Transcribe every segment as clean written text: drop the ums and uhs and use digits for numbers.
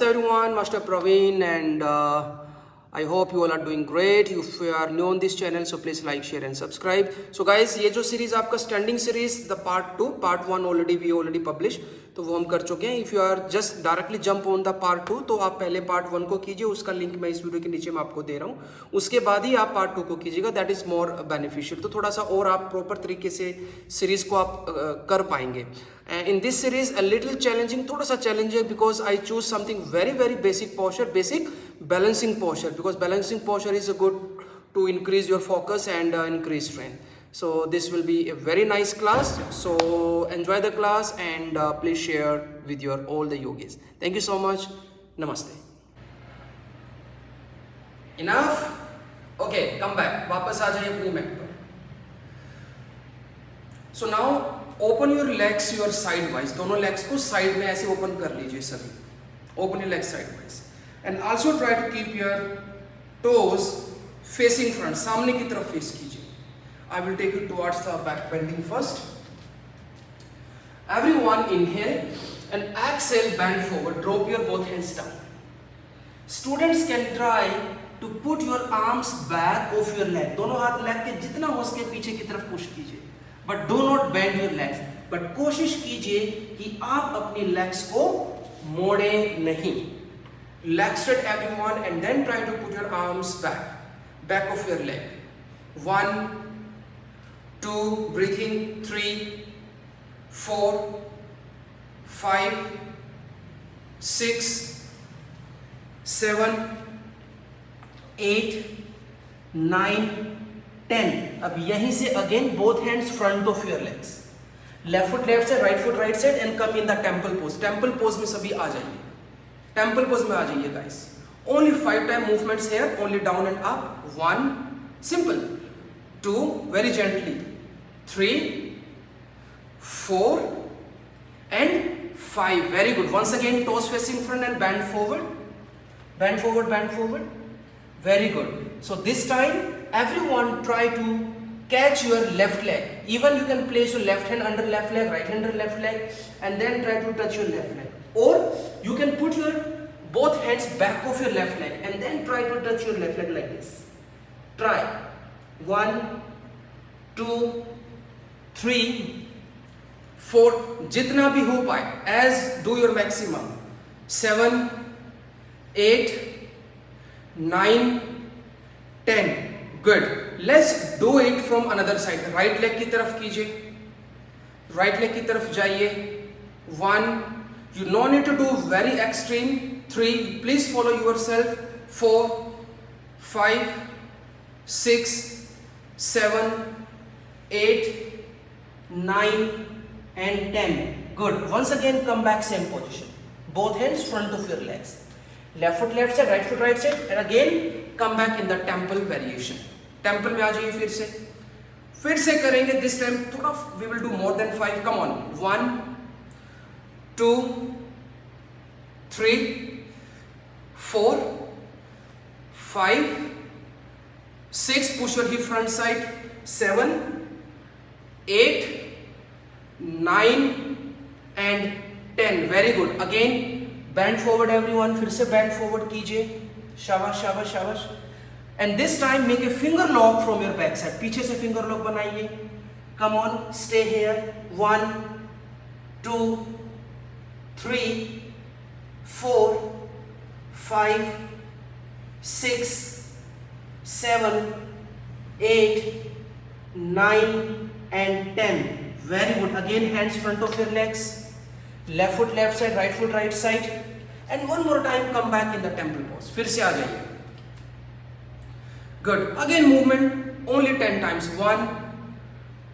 Everyone, Master Praveen, and I hope you all are doing great. If you are new on this channel, so please like, share and subscribe. So guys, ये जो series आपका standing series the part 1 already publish, तो वो हम कर चुके हैं. If you are just directly jump on the part 2, तो आप पहले पार्ट 1 को कीजिए. उसका लिंक मैं इस वीडियो के नीचे मैं आपको दे रहा हूँ. उसके बाद ही आप पार्ट 2 को कीजिएगा. That is more beneficial. तो थोड़ा सा और आप प्रॉपर तरीके से सीरीज को आप कर पाएंगे. In this series a little challenging, थोड़ा सा challenging, because I choose something very basic posture, basic balancing posture, because balancing posture is a good to increase your focus and increase strength. So this will be a very nice class, so enjoy the class and please share with your all the yogis. Thank you so much. Namaste. Enough. Okay, come back, वापस आ जाइए अपनी mat पर. So now open your legs your side wise. दोनों legs को side में ऐसे open कर लीजिए सभी. Open your legs side wise and also try to keep your toes facing front. सामने की तरफ फेस कीजिए. I will take you towards the back bending first. Everyone inhale and exhale, bend forward, drop your both hands down. Students can try to put your arms back of your leg. दोनों हाथ leg के जितना हो सके पीछे की तरफ push कीजिए. But do not bend your legs. But कोशिश कीजिए कि आप अपनी लेग्स को मोड़े नहीं. Leg straight everyone and then try to put your arms back of your leg. 1 2 breathing. 3 4 5 6 7 8 9 10. अब यहीं से again both hands front of your legs. Left foot left side, right side and come in the temple pose. Temple pose में सभी आ जाइए. Temple pose में आ जाइए guys. Only 5 time movements here, only down and up. 1 simple, 2 very gently, 3 4 and 5. Very good. Once again toes facing front and bend forward. Very good. So this time everyone try to catch your left leg. Even you can place your left hand under left leg, right hand under left leg, and then try to touch your left leg. Or you can put your both hands back of your left leg and then try to touch your left leg like this. Try. 1 2 3 4. जितना भी हो पाए, as do your maximum. 7 8 9 10. Good. Let's do it from another side. Right leg की तरफ कीजिए. Right leg की तरफ जाइए. 1. You no need to do very extreme. 3. Please follow yourself. 4 5 6 7 8 9 and 10. Good. Once again come back same position. Both hands front of your legs. Left foot left side, right foot right side and again come back in the temple variation. Temple में आ जाइए. फिर से करेंगे. This time थोड़ा we will do more than 5. Come on. 1 2 3 4 5 6. Push your hip front side. 7 8 9 and 10. Very good. Again bend forward everyone. फिर से bend forward कीजिए. शाबाश. And this time make a finger lock from your back side. पीछे से finger lock बनाइए. Come on. Stay here. 1 2 3 4 5 6 7 8 9 and 10. Very good. Again hands front of your legs. Left foot left side, right foot right side, and one more time come back in the temple pose. फिर से आ जाइए. Good. Again movement only 10 times. 1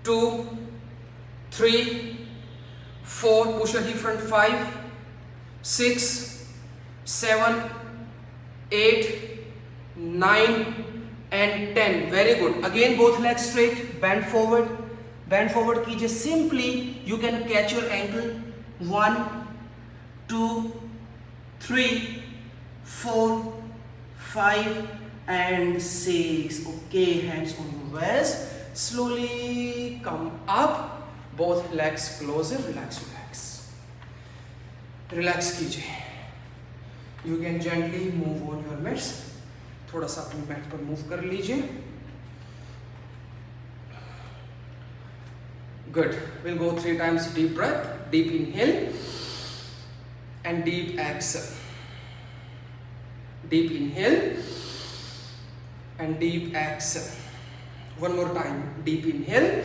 2 3 4. Push your hip front. 5 6 7 8 9 and 10. Very good. Again both legs straight. Bend forward कीजिए. Simply you can catch your ankle. 1 2 3 4 5 and 6. Okay, hands on your waist. Slowly come up. Both legs closer. Relax. Relax कीजिए. You can gently move on your mats. थोड़ा सा अपनी mat पर move कर लीजिए. Good. We'll go 3 times deep breath. Deep inhale and deep exhale. Deep inhale and deep exhale. One more time. Deep inhale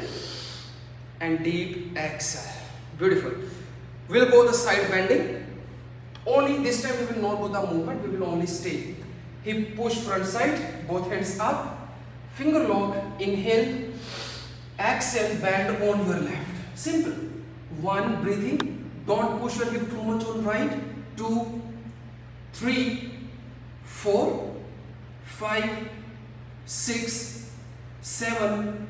and deep exhale. Beautiful. We'll go the side bending. Only this time we will not do the movement. We will only stay. Hip push front side. Both hands up. Finger lock. Inhale. Exhale, bend on your left. Simple. 1, breathing. Don't push your hip too much on right. 2, 3, 4, 5, 6, 7,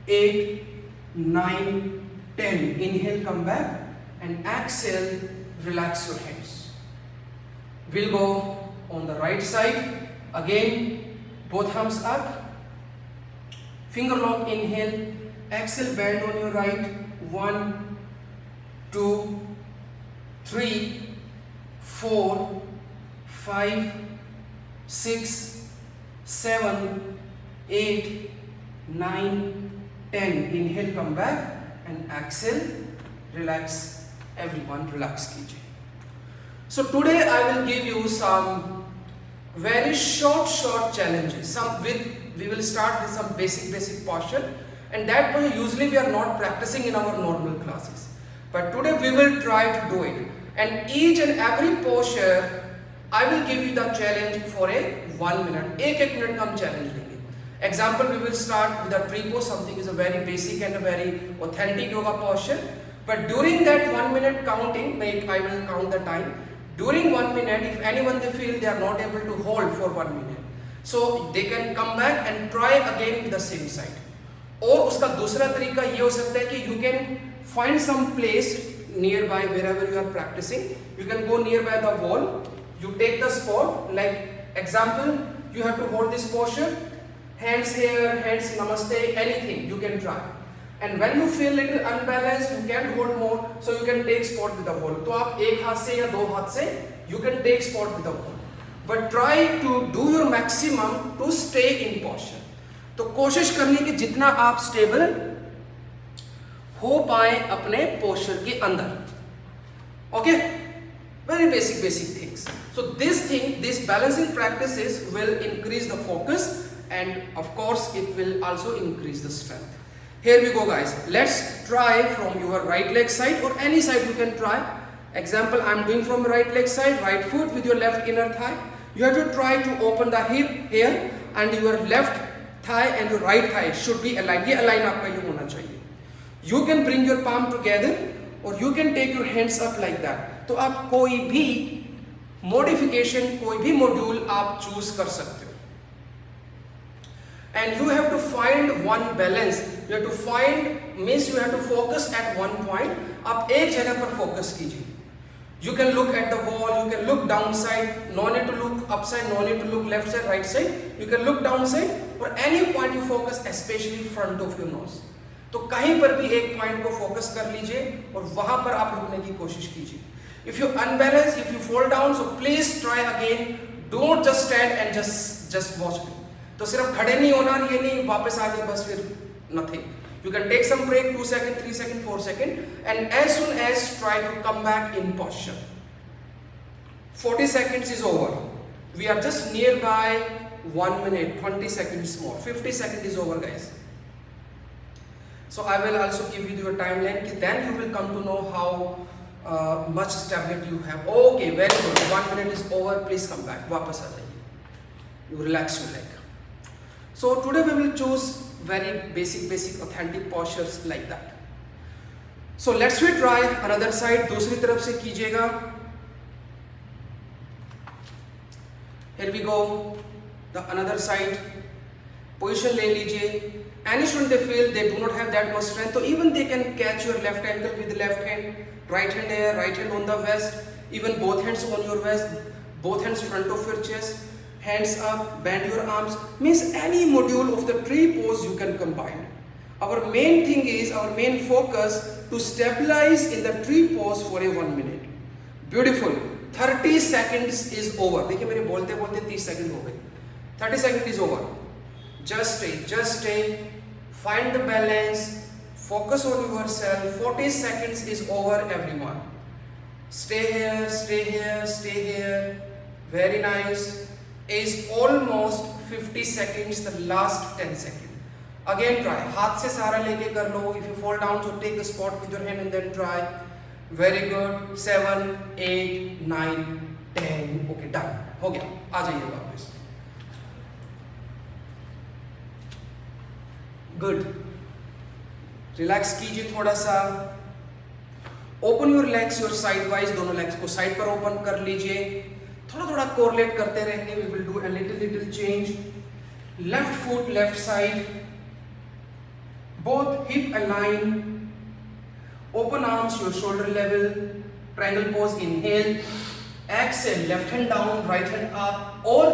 8, 9, 10. Inhale, come back. And exhale, relax your hands. We'll go on the right side. Again, both arms up. Finger lock, inhale. Exhale, bend on your right. 1, 2, 3, 4, 5, 6, 7, 8, 9, 10. Inhale, come back and exhale. Relax. Everyone, relax कीजिए. So today I will give you some very short challenges. We will start with some basic posture. And that usually we are not practicing in our normal classes. But today we will try to do it. And each and every posture, I will give you the challenge for a 1 minute. एक minute का हम challenge लेंगे. Example, we will start with a tree pose. Something is a very basic and a very authentic yoga posture. But during that 1 minute counting, I will count the time. During 1 minute, if anyone they feel they are not able to hold for 1 minute, so they can come back and try again with the same side. और उसका दूसरा तरीका ये हो सकता है कि you can find some place nearby wherever you are practicing. You can go nearby the wall. You take the spot. Like example, you have to hold this posture. Hands here, hands namaste, anything you can try. And when you feel little unbalanced, you can't hold more, so you can take spot with the wall. तो आप एक हाथ से या 2 हाथ से you can take spot with the wall. But try to do your maximum to stay in posture. तो कोशिश करनी कि जितना आप स्टेबल हो पाए अपने पोस्चर के अंदर. Okay, very basic things. So this balancing practices will increase the focus end of course it will also increase the strength. Here we go, guys. Let's try from your right leg side or any side you can try. Example, I'm doing from right leg side, right foot with your left inner thigh. You have to try to open the hip here and your left thigh and your right thigh should be aligned. ये align आपका ये होना चाहिए. You can bring your palm together or you can take your hands up like that. तो आप कोई भी modification, कोई भी module आप choose कर सकते हो. And you have to find one balance. You have to find means you have to focus at one point. आप एक जगह पर focus कीजिए. You can look at the wall, you can look downside, no need to look upside, no need to look left side, right side. You can look downside or any point you focus, especially front of your nose. तो कहीं पर भी एक point को focus कर लीजिए और वहाँ पर आप रुकने की कोशिश कीजिए. If you unbalance, if you fall down, so please try again. Don't just stand and just watch me. तो सिर्फ खड़े नहीं होना, ये नहीं वापस आ गए बस फिर nothing. You can take some break, 2 seconds, 3 seconds, 4 seconds, and as soon as try to come back in posture. 40 seconds is over. We are just nearby 1 minute, 20 seconds more. 50 seconds is over, guys. So I will also give you your timeline. Then you will come to know how much stability you have. Okay, very good. 1 minute is over. Please come back. वापस आ जाइए. You relax your leg. So today we will choose very basic authentic postures like that. So let's we try another side. दूसरी तरफ से कीजिएगा. Here we go. The another side. Position ले लीजिए. Any student they feel they do not have that much strength, so even they can catch your left ankle with the left hand, right hand here, right hand on the waist, even both hands on your waist, both hands front of your chest. Hands up, bend your arms, means any module of the tree pose you can combine. Our main thing is, our main focus to stabilize in the tree pose for a 1 minute. Beautiful. 30 seconds is over. देखिए मेरे बोलते बोलते 30 second हो गए. 30 seconds is over. Just stay. Find the balance. Focus on yourself. 40 seconds is over, everyone. Stay here. Very nice. Is almost 50 seconds, the last 10 seconds. Again try. हाथ से सहारा लेके कर लो. If you fall down, so take a spot with your hand and then try. Very good. 7, 8, 9, 10. Okay, done. हो गया. आ जाइए वापस. Good. Relax कीजिए थोड़ा सा. Open your legs your side wise. दोनों लेग्स को साइड पर ओपन कर लीजिए. थोड़ा कोरिलेट करते रहेंगे. We will do a little change. Left foot left side. Both hip align. Open arms your shoulder level. Triangle pose. Inhale. Exhale. Left hand down, right hand up, और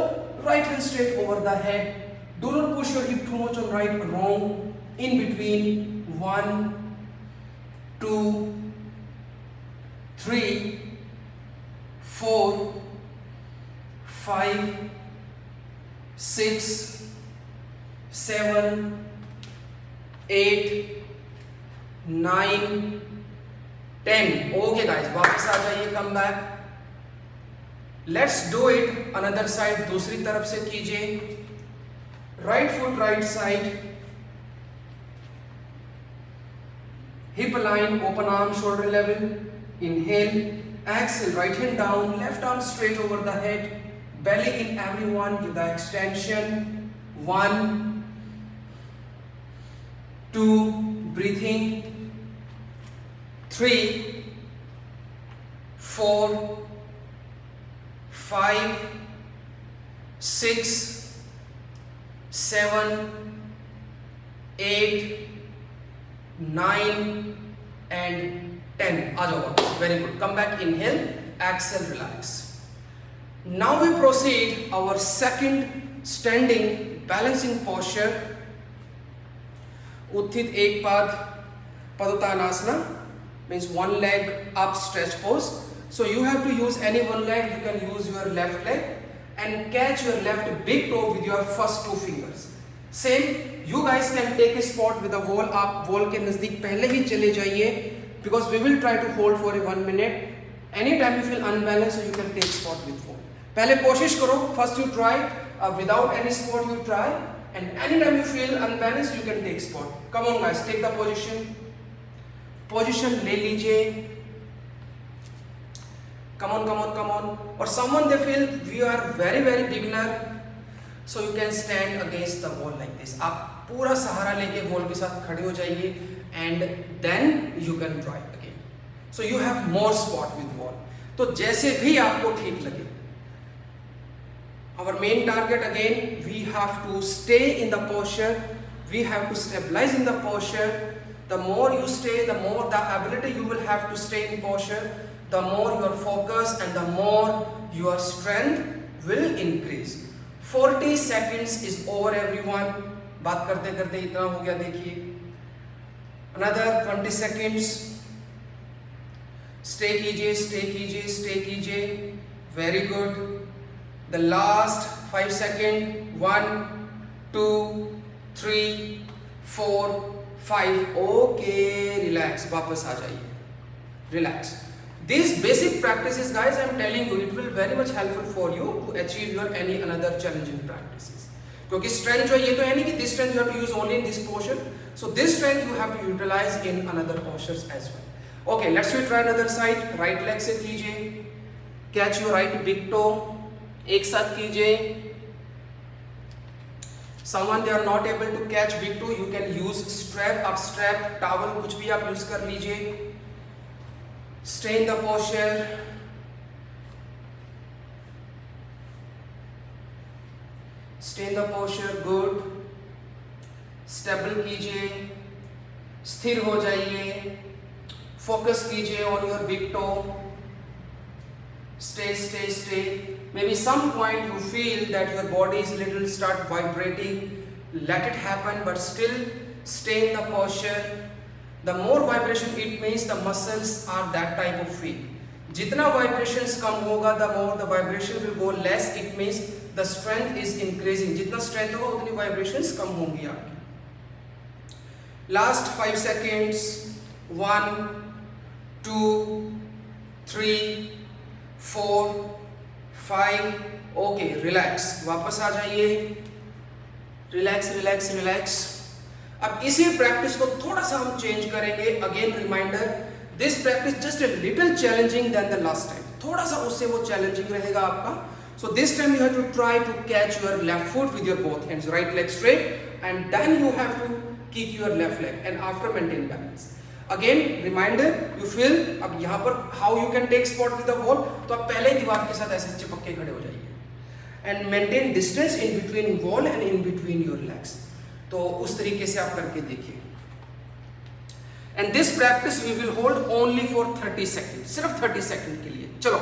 right hand straight over the head. Do not push your hip too much on right or wrong. In between. 1, 2, 3, 4, 5, 6, 7, 8, 9, 10. Okay guys, वापस आ जाइए. Come back. Let's do it another side. दूसरी तरफ से कीजिए. Right foot right side. Hip align, open arm, shoulder level. Inhale. Exhale, right hand down, left arm straight over the head. Belly in, everyone. Give the extension. 1, 2, breathing. 3, 4, 5, 6, 7, 8, 9 and 10. आ जाओ वापस. Very good. Come back. Inhale. Exhale. Relax. Now we proceed our second standing balancing posture. Utthit Ekpad Padottanasana means one leg up stretch pose. So you have to use any one leg. You can use your left leg and catch your left big toe with your first 2 fingers. Same, you guys can take a spot with the wall. आप wall के नजदीक पहले ही चले जाइए, because we will try to hold for 1 minute. Anytime you feel unbalanced, so you can take spot with wall. पहले कोशिश करो. First you try without any spot. You try, and anytime you feel unbalanced, you can take spot. Come on guys, take the position. Position ले लीजिए. Come on. Or someone they feel we are very beginner, so you can stand against the wall like this. आप पूरा सहारा लेके wall के साथ खड़े हो जाइए, and then you can try again. So you have more spot with wall. तो जैसे भी आपको ठीक लगे. Our main target again, we have to stay in the posture. We have to stabilize in the posture. The more you stay, the more the ability you will have to stay in posture. The more your focus and the more your strength will increase. 40 seconds is over, everyone. बात करते करते इतना हो गया. देखिए. Another 20 seconds. Stay कीजिए. Very good. The last 5 seconds. 1, 2, 3, 4, 5. Okay. Relax. वापस आ जाइए. Relax. These basic practices, guys, I am telling you, it will very much helpful for you to achieve your any another challenging practices. क्योंकि strength जो ये तो है नहीं कि this strength you have to use only in this posture. So this strength you have to utilize in another postures as well. Okay, let's try another side. Right leg से कीजिए. Catch your right big toe. एक साथ कीजिए. Someone they are not able to catch big toe, you can use strap, up strap, towel, कुछ भी आप use कर लीजिए. Stay in the posture. Good. Stable कीजिए. स्थिर हो जाइए. Focus कीजिए on your big toe. Stay. Maybe some point you feel that your body is little start vibrating. Let it happen, but still stay in the posture. The more vibration it means the muscles are that type of feel. जितना vibrations कम होगा the more the vibration will go less, it means the strength is increasing. जितना strength होगा उतनी vibrations कम होंगी आपकी। Last 5 seconds, 1 2 3 4 5। Okay, relax, वापस आ जाइए, रिलैक्स रिलैक्स रिलैक्स। अब इसी प्रैक्टिस को थोड़ा सा हम चेंज करेंगे। Again reminder, this practice just a little challenging than the last time, थोड़ा सा उससे वो चैलेंजिंग रहेगा आपका। So this time you have to try to catch your left foot with your both hands, right leg straight, and then you have to kick your left leg and after maintain balance. Again reminder, you feel अब यहाँ पर how you can take spot with the wall, तो आप पहले ही दीवार के साथ ऐसे चिपक के खड़े हो जाइए and maintain distance in between wall and in between your legs. तो उस तरीके से आप करके देखिए। And this practice we will hold only for 30 second, सिर्फ 30 सेकेंड के लिए। चलो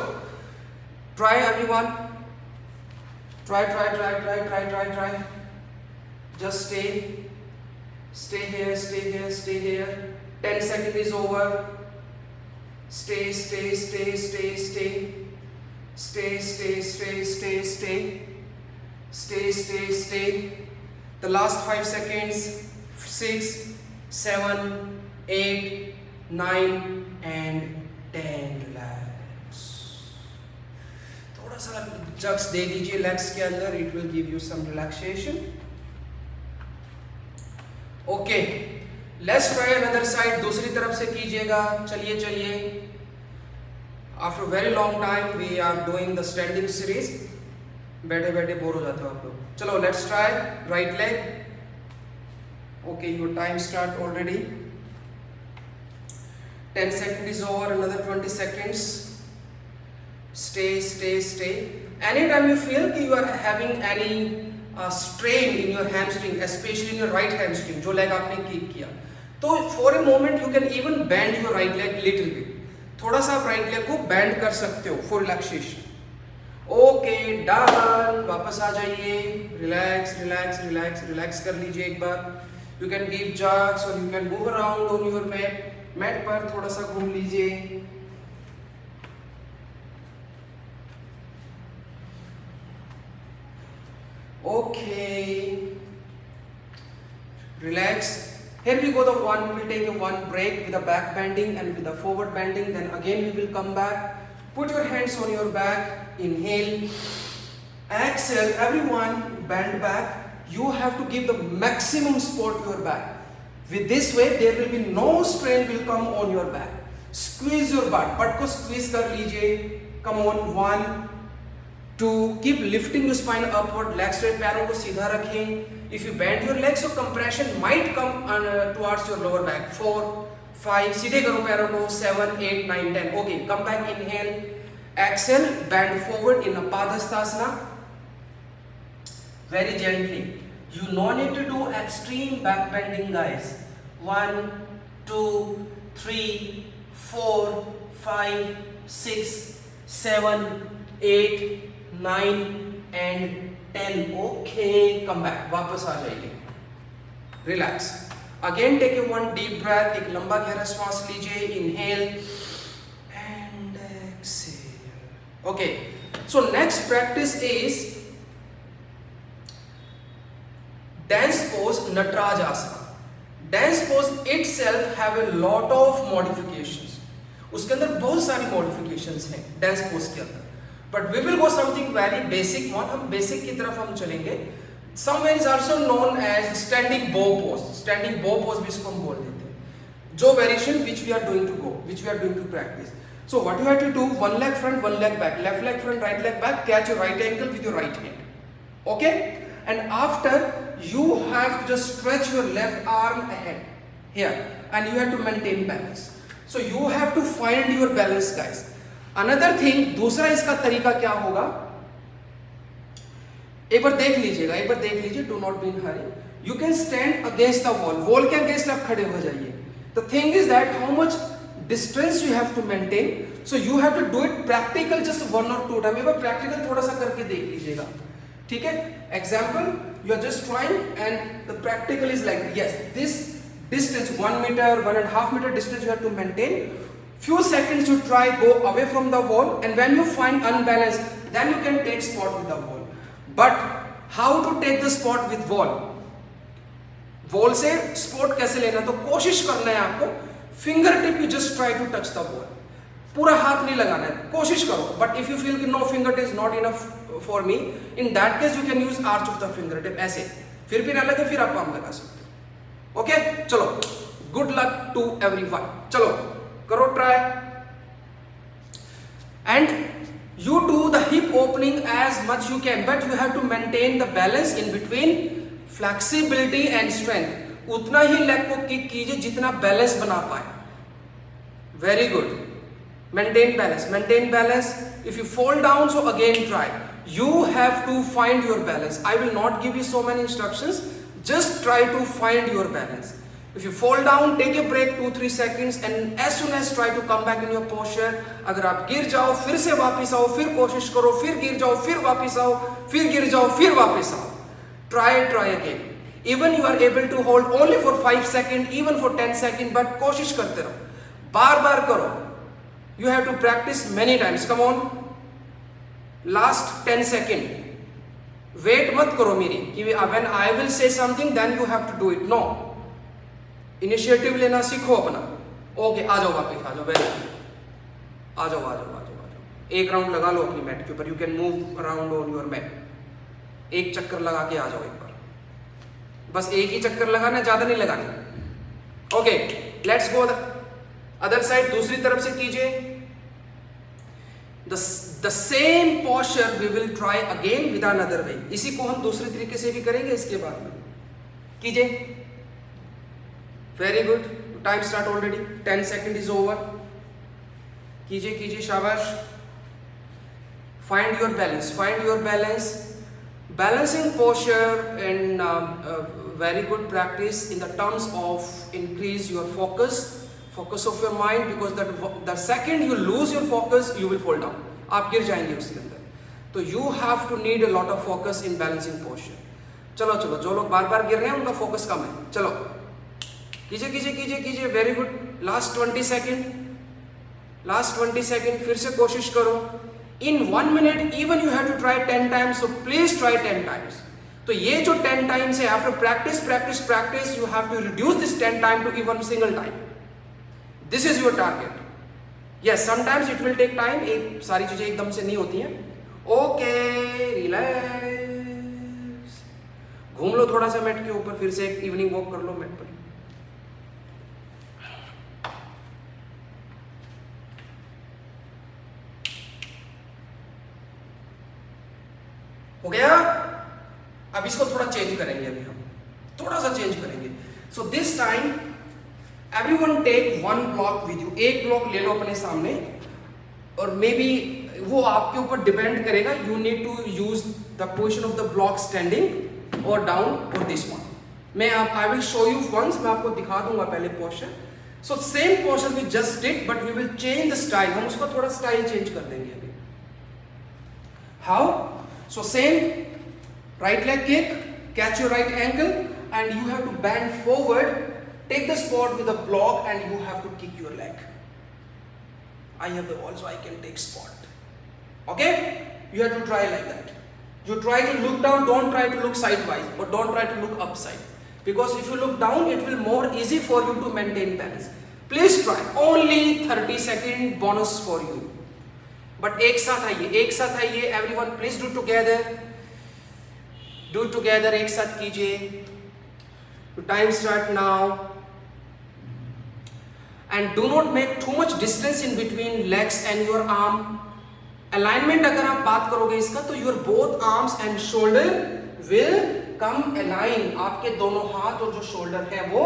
try everyone, try try try try try try try, just stay here, stay here, stay here. 10 seconds is over. Stay, stay, stay, stay, stay. Stay, stay, stay, stay, stay. Stay, stay, stay. The last 5 seconds. 6, 7, 8, 9 and 10. Relax. थोड़ा सा jugs दे दीजिए legs के अंदर. It will give you some relaxation. Okay, let's try another side, दूसरी तरफ से कीजिएगा। चलिए चलिए, after very long time we are doing the standing series. बैठे बैठे बोर हो जाते हो आप लोग। चलो let's try right leg. Okay, your time start already. 10 seconds is over, another 20 seconds. Stay, stay, stay. Anytime you feel that you are having any strain in your hamstring, especially in your right hamstring, जो leg आपने kick किया, तो for a moment you can even bend your right leg little bit. थोड़ा सा आप right leg को bend कर सकते हो for relaxation. Okay, done. वापस आ जाइए, relax, relax, relax, relax कर लीजिए एक बार. You can give jerks or you can move around on your mat. mat पर थोड़ा सा घूम लीजिए. Okay, relax. Here we go. We'll take a one break with the back bending and with the forward bending. Then again we will come back. Put your hands on your back. Inhale. Exhale. Everyone bend back. You have to give the maximum support to your back. With this way, there will be no strain will come on your back. Squeeze your butt. Butt को squeeze कर लीजिए. Come on. 1, 2, keep lifting your spine upward, leg straight, पैरों को सीधा रखें. If you bend your legs, so compression might come towards your lower back. 4, 5, सीधे करो पैरों को. 7, 8, 9, 10. Okay, come back, inhale, exhale, bend forward in a Padhastasana. Very gently. You no need to do extreme back bending, guys. 1, 2, 3, 4, 5, 6, 7, 8, 9 and 10. Okay, come back. वापस आ जाइए. Relax. Again take a one deep breath. एक लंबा गहरा श्वास लीजिए. Inhale and exhale. Okay. So next practice is dance pose, Nataraj Asana. Dance pose itself have a lot of modifications. उसके अंदर बहुत सारी modifications हैं dance pose के अंदर. But we will go something very basic one. हम basic की तरफ हम चलेंगे. Somewhere is also known as standing bow pose. Standing bow pose भी इसको हम बोल देते हैं. जो variation which we are doing to go, which we are doing to practice. So what you have to do? One leg front, one leg back. Left leg front, right leg back. Catch your right ankle with your right hand. Okay? And after you have to just stretch your left arm ahead here, and you have to maintain balance. So you have to find your balance, guys. Another thing, दूसरा इसका तरीका क्या होगा, एक बार देख लीजिएगा, एक बार देख लीजिए. Do not be in hurry. You can stand against the wall. Wall के अगेंस्ट आप खड़े हो जाइए. The thing is that how much distance you have to maintain. So you have to do it practical just 1 or 2 time. एक बार practical थोड़ा सा करके देख लीजिएगा. ठीक है? Example, you are just trying and the practical is like yes, this distance 1 meter, 1.5 meter distance you have to maintain few seconds you try, go away from the wall, and when you find unbalanced, then you can take spot with the wall. But how to take the spot with wall? Wall से spot कैसे लेना, तो कोशिश करना है आपको finger tip you just try to touch the ball, पूरा हाथ नहीं लगाना है, कोशिश करो. बट इफ यू फील कि no finger tip is not enough for me, in that case you can use arch of the finger tip, ऐसे फिर भी ना लगे फिर आप पाम लगा सकते हो. ओके चलो, गुड लक टू एवरीवन. चलो करो try. And you do the hip opening as much you can, but you have to maintain the balance in between flexibility and strength. उतना ही लेग को किक कीजिए जितना बैलेंस बना पाए. Very good. maintain balance. If you fall down, so again try. You have to find your balance. I will not give you so many instructions, just try to find your balance. If you fall down, take a break 2-3 seconds and as soon as try to come back in your posture. अगर आप गिर जाओ फिर से वापस आओ, फिर कोशिश करो, फिर गिर जाओ, फिर वापस आओ, फिर गिर जाओ, फिर वापस आओ. Try again. Even you are able to hold only for 5 seconds, even for 10 seconds, but कोशिश करते रहो, बार करो. You have to practice many times. Come on. Last 10 seconds. Wait मत करो मेरी कि when I will say something then you have to do it. No. Initiative लेना सीखो अपना. ओके आ जाओ वापस, आ जाओ. वेरी आ जाओ. एक राउंड लगा लो अपनी मैट के ऊपर. You can move around on your mat. एक चक्कर लगा के आ जाओ एक बार, बस एक ही चक्कर लगाना, ज्यादा नहीं लगाना. Okay let's go other side. दूसरी तरफ से कीजिए. The same posture we will try again with another way. इसी को हम दूसरे तरीके से भी करेंगे इसके बाद में. कीजिए. Very good. Time start already. 10 second is over. कीजिए शाबाश. Find your balance. Balancing posture and very good practice in the terms of increase your focus of your mind, because the second you lose your focus you will fall down. आप गिर जाएंगे उसके अंदर. तो you have to need a lot of focus in balancing posture. चलो जो लोग बार गिर रहे हैं उनका फोकस कम है. चलो कीजिए. Very good. Last 20 second. फिर से कोशिश करो. In 1 minute even you have to try 10 times, so please try 10 times. तो ये जो 10 times है, after practice you have to reduce this 10 time to even single time. This is your target. Yes, sometimes it will take time. एक सारी चीजें एकदम से नहीं होती हैं. Okay, relax. घूम लो थोड़ा सा मैट के ऊपर, फिर से एक इवनिंग वॉक कर लो मैट पर. हो गया. अब इसको थोड़ा चेंज करेंगे. अभी हम थोड़ा सा चेंज करेंगे. So this time everyone take 1 block with you. एक ब्लॉक ले लो अपने सामने, और मे बी वो आपके ऊपर डिपेंड करेगा. You need to use the position of the block standing और डाउन और this one. I will show you once. मैं आपको दिखा दूंगा पहले पोस्चर. So same posture we just did, but we will change the style. हम उसका थोड़ा स्टाइल चेंज कर देंगे अभी. How? So same, right leg kick, catch your right ankle and you have to bend forward, take the spot with a block and you have to kick your leg. I have the ball so I can take spot. Okay? You have to try like that. You try to look down, don't try to look sidewise or don't try to look upside. Because if you look down, it will more easy for you to maintain balance. Please try. Only 30 second bonus for you. But एक साथ आइए. Everyone please do together. एक साथ कीजिए. Time start now. And do not make too much distance in between legs and your arm. Alignment अगर आप बात करोगे इसका, तो your both arms and shoulder will come align. आपके दोनों हाथ और जो शोल्डर है वो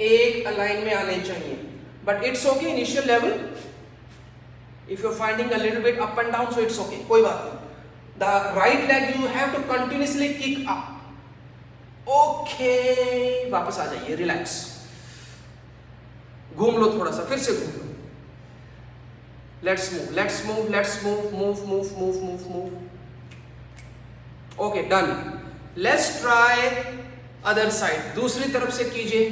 एक अलाइन में आने चाहिए. But it's okay initial level. If you're finding a little bit up and down, so it's okay. कोई बात नहीं. The right leg you have to continuously kick up. Okay. वापस आ जाइए. Relax. घूम लो थोड़ा सा. फिर से घूम लो. Let's move. Okay, done. Let's try other side. दूसरी तरफ से कीजिए.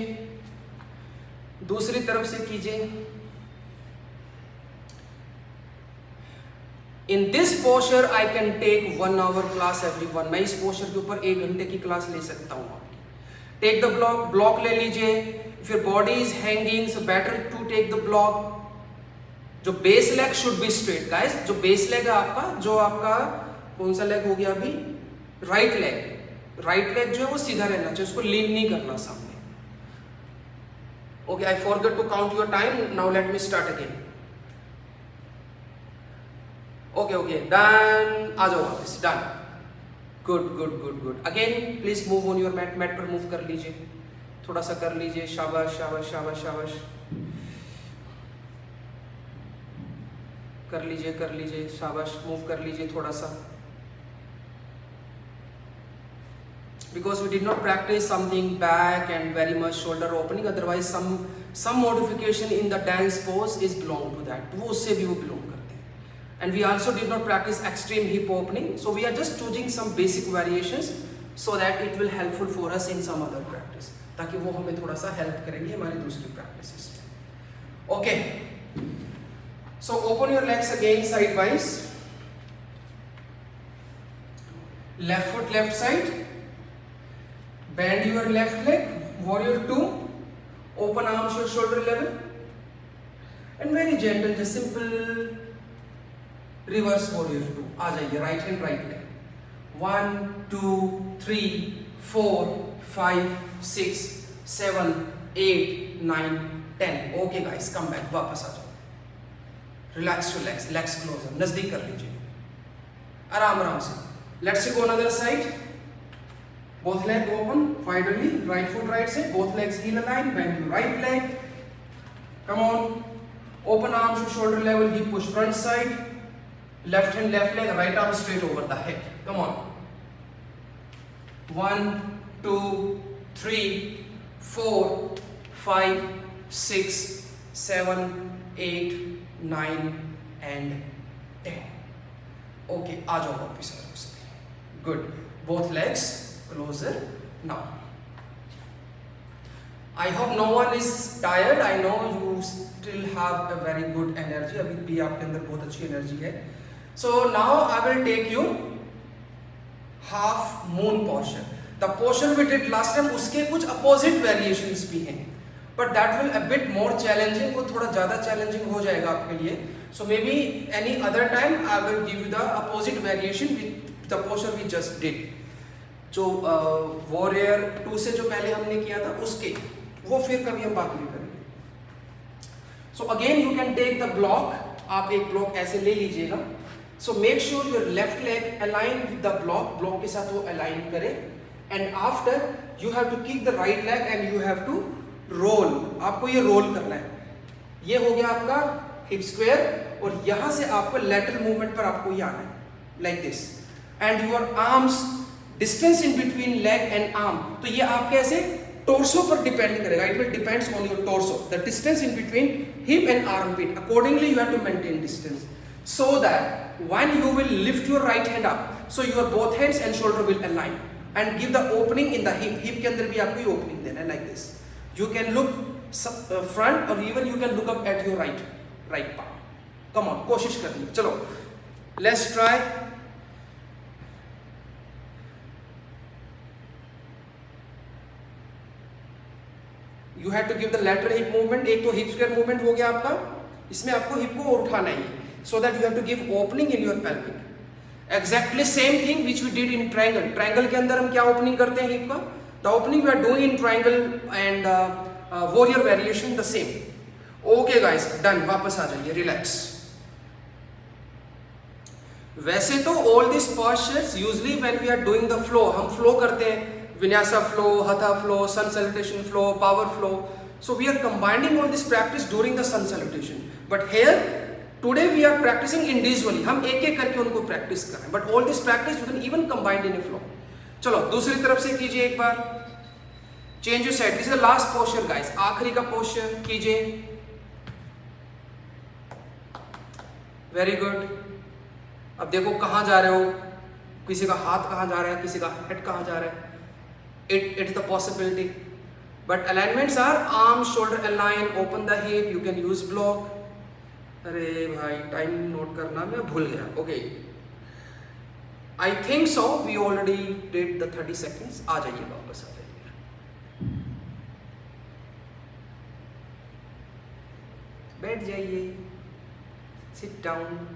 In this posture I can take 1 hour class everyone. मैं इस पोस्चर के ऊपर 1 घंटे की क्लास ले सकता हूँ आपकी। टेक द ब्लॉक, ब्लॉक ले लीजिए। If your body is hanging so better to take the block. जो base leg should be straight guys. जो बेस लेग है आपका, जो आपका कौन सा लेग हो गया अभी, राइट लेग। राइट लेग जो है वो सीधा रहना चाहिए, उसको लीन नहीं करना सामने। Okay, I forget to count your time, now let me start again. Okay okay done, आ जाओ वापस, done, good good good good. Again please move on your mat, mat पर मूव कर लीजिए, थोड़ा सा कर लीजिए, शाबाश शाबाश शाबाश शाबाश, कर लीजिए शाबाश, मूव कर लीजिए थोड़ा सा। Because we did not practice something back and very much shoulder opening, otherwise some modification in the dance pose is belong to that, वो उससे भी वो belong करते हैं। And we also did not practice extreme hip opening, so we are just choosing some basic variations so that it will helpful for us in some other practice, ताकि वो हमें थोड़ा सा help करेंगे हमारी दूसरी practices में। Okay, so open your legs again sidewise, left foot left side, bend your left leg, warrior 2, open arms your shoulder level, and very gentle, just simple reverse warrior 2। आ जाइए, right hand right leg, 1 2 3 4 5 6 7 8 9 10। Okay guys, come back, वापस आ जाओ, relax your legs, legs closer, नजदीक कर लीजिए आराम आराम से। Let's go another side, both leg open widely, right foot right side, both legs heel aligned, bend your right leg, come on, open arms to shoulder level, hip push front side, left hand left leg, right arm straight over the head, come on, 1 2 3 4 5 6 7 8 9 and 10। okay, आ जाओ वापस, good, both legs closer now। I hope no one is tired, I know you still have a very good energy, अभी भी आपके अंदर बहुत अच्छी energy है। So now I will take you half moon posture। The posture we did last time, उसके कुछ opposite variations भी हैं, but that will a bit more challenging, वो थोड़ा ज़्यादा challenging हो जाएगा आपके लिए। So maybe any other time I will give you the opposite variation with the posture we just did। जो वॉरियर 2 से जो पहले हमने किया था उसके, वो फिर कभी हम बात नहीं करेंगे। So again you can take the block, आप एक ब्लॉक ऐसे ले लीजिएगा। So make sure your left leg align with the block, block के साथ वो अलाइन करे, and after you have to kick the right leg and you have to roll. आपको ये रोल करना है, ये हो गया आपका हिप स्क्वायर, और यहां से आपको लेटरल मूवमेंट पर आपको ये आना है like this, and your arms distance in between leg and arm. तो ये आपके ऐसे टोर्सो पर डिपेंड करेगा, it will depends on your torso, the distance in between hip and armpit, accordingly you have to maintain distance so that when you will lift your right hand up, so your both hands and shoulder will align and give the opening in the hip. Hip के अंदर भी आपको ये opening देना है like this. You can look front और even you can look up at your right palm. Come on, कोशिश करनी, चलो let's try. You have to give the lateral hip movement। एक तो hip square movement हो गया आपका, इसमें आपको hip को उठाना है, so that you have to give opening in your pelvic। Exactly same thing which we did in triangle। triangle के अंदर हम क्या opening करते हैं hip का? The opening we are doing in triangle and warrior variation the same। Okay guys, done, वापस आ जाइए, relax। वैसे तो all these postures usually when we are doing the flow, हम flow करते हैं, vinyasa flow, hatha flow, sun salutation flow, power flow. So we are combining all this practice during the sun salutation, but here today we are practising individually, हम एक एक करके उनको practice कर रहे हैं, but all this practice you can even combined in a flow. चलो दूसरी तरफ से कीजिए एक बार, change your side, this is the last posture guys, आखिरी का पोस्चर कीजिए, वेरी गुड। अब देखो कहाँ जा रहे हो, किसी का हाथ कहाँ जा रहा है, किसी का हेड कहाँ जा रहा है, it is the possibility, but alignments are arm shoulder align, open the hip, you can use block, अरे भाई टाइम नोट करना मैं भूल गया. Okay, I think so we already did the 30 seconds. आ जाइए, वापस आ जाइए, बैठ जाइए, sit down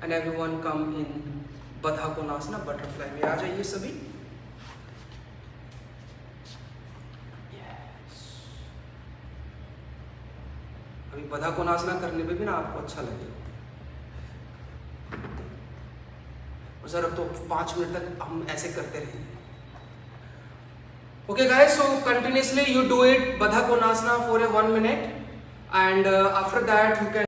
and everyone come in baddha konasana, butterfly में आ जाइए सभी. अभी बधा कोणासना करने पे भी ना आपको अच्छा लगेगा. और सर अब तो 5 मिनट तक हम ऐसे करते रहेंगे. Okay guys, so continuously you do it Badha Konasana for a 1 minute and after that you can